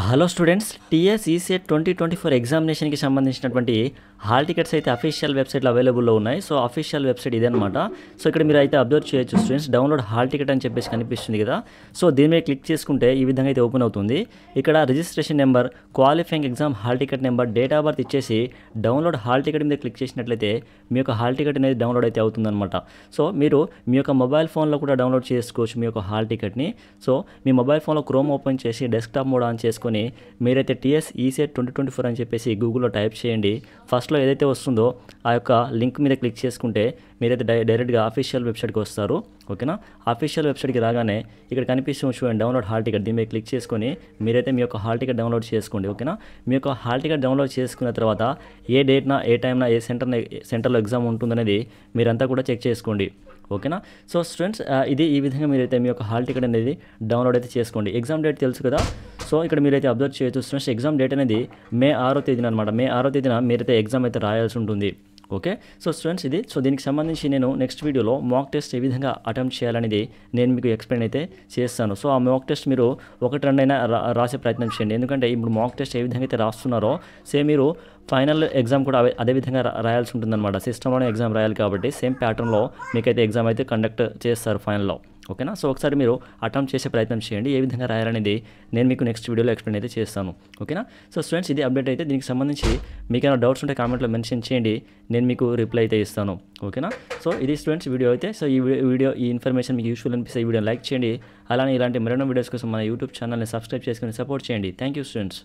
Hello students, TS ECET 2024 ఎగ్జామినేషన్కి సంబంధించినటువంటి hall tickets అయితే official వెబ్సైట్లో అవైలబుల్లో ఉన్నాయి. సో అఫీషియల్ వెబ్సైట్ ఇదే అనమాట. సో ఇక్కడ మీరు అయితే అబ్జర్వ్ చేయొచ్చు స్టూడెంట్స్, డౌన్లోడ్ హాల్ టికెట్ అని చెప్పేసి కనిపిస్తుంది కదా. సో దీని మీద క్లిక్ చేసుకుంటే ఈ విధంగా అయితే ఓపెన్ అవుతుంది. ఇక్కడ registration number, qualifying exam hall ticket number, date of birth ఇచ్చేసి డౌన్లోడ్ హాల్ టికెట్ మీద క్లిక్ చేసినట్లయితే మీ యొక్క హాల్ టికెట్ అనేది డౌన్లోడ్ అయితే అవుతుందన్నమాట. సో మీరు మీ యొక్క మొబైల్ ఫోన్లో కూడా డౌన్లోడ్ చేసుకోవచ్చు మీ యొక్క హాల్ టికెట్ని. సో మీ మొబైల్ ఫోన్లో క్రోమ్ ఓపెన్ చేసి డెస్క్టాప్ మోడ్ ఆన్ చేసుకొని మీరైతే టీఎస్ ఈసెట్ 2024 అని చెప్పేసి గూగుల్లో టైప్ చేయండి. ఫస్ట్లో ఏదైతే వస్తుందో ఆ యొక్క లింక్ మీద క్లిక్ చేసుకుంటే మీరైతే డైరెక్ట్గా అఫీషియల్ వెబ్సైట్కి వస్తారు. ఓకేనా. అఫీషియల్ వెబ్సైట్కి రాగానే ఇక్కడ కనిపిస్తుంది చూడండి, డౌన్లోడ్ హాల్ టికెట్. దీని మీద క్లిక్ చేసుకొని మీరైతే మీ యొక్క హాల్ టికెట్ డౌన్లోడ్ చేసుకోండి. ఓకేనా. మీ యొక్క హాల్ టికెట్ డౌన్లోడ్ చేసుకున్న తర్వాత ఏ డేట్న, ఏ టైంన, ఏ సెంటర్లో ఎగ్జామ్ ఉంటుందనేది మీరంతా కూడా చెక్ చేసుకోండి. ఓకేనా. సో స్టూడెంట్స్, ఇది ఈ విధంగా మీరైతే మీ యొక్క హాల్ టికెట్ అనేది డౌన్లోడ్ అయితే చేసుకోండి. ఎగ్జామ్ డేట్ తెలుసు కదా. సో ఇక్కడ మీరైతే అబ్జర్వ్ చేయొచ్చు స్టూడెంట్స్, ఎగ్జామ్ డేట్ అనేది మే 6వ తేదీన అనమాట. మే 6వ తేదీన మీరైతే ఎగ్జామ్ అయితే రాయాల్సి ఉంటుంది. ఓకే. సో స్టూడెంట్స్, ఇది సో దీనికి సంబంధించి నేను నెక్స్ట్ వీడియోలో మాక్ టెస్ట్ ఏ విధంగా అటెంప్ట్ చేయాలనేది నేను మీకు ఎక్స్ప్లెయిన్ అయితే చేస్తాను. సో ఆ మాక్ టెస్ట్ మీరు ఒకటి రెండైనా రాసే ప్రయత్నం చేయండి. ఎందుకంటే ఇప్పుడు మాక్ టెస్ట్ ఏ విధంగా అయితే రాస్తున్నారో సేమ్ మీరు ఫైనల్ ఎగ్జామ్ కూడా అదే విధంగా రాయాల్సి ఉంటుందన్నమాట. సిస్టంలోనే ఎగ్జామ్ రాయాలి కాబట్టి సేమ్ ప్యాటర్న్లో మీకైతే ఎగ్జామ్ అయితే కండక్ట్ చేస్తారు ఫైనల్లో. ఓకేనా. సో ఒకసారి మీరు అటెంప్ట్ చేసే ప్రయత్నం చేయండి. ఏ విధంగా రాయాలనేది నేను మీకు నెక్స్ట్ వీడియోలో ఎక్స్ప్లెయిన్ అయితే చేస్తాను. ఓకేనా. సో స్టూడెంట్స్, ఇది అప్డేట్ అయితే. దీనికి సంబంధించి మీకు ఏమైనా డౌట్స్ ఉంటే కామెంట్లో మెన్షన్ చేయండి, నేను మీకు రిప్లై అయితే ఇస్తాను. ఓకేనా. సో ఇది స్టూడెంట్స్ వీడియో అయితే. సో ఈ ఇన్ఫర్మేషన్ మీకు యూస్ఫుల్ అనిపిస్తే ఈ వీడియో లైక్ చేయండి. అలానే ఇలాంటి మరెన్నో వీడియోస్ కోసం మన యూట్యూబ్ ఛానల్ని సబ్స్క్రైబ్ చేసుకుని సపోర్ట్ చేయండి. Thank you students.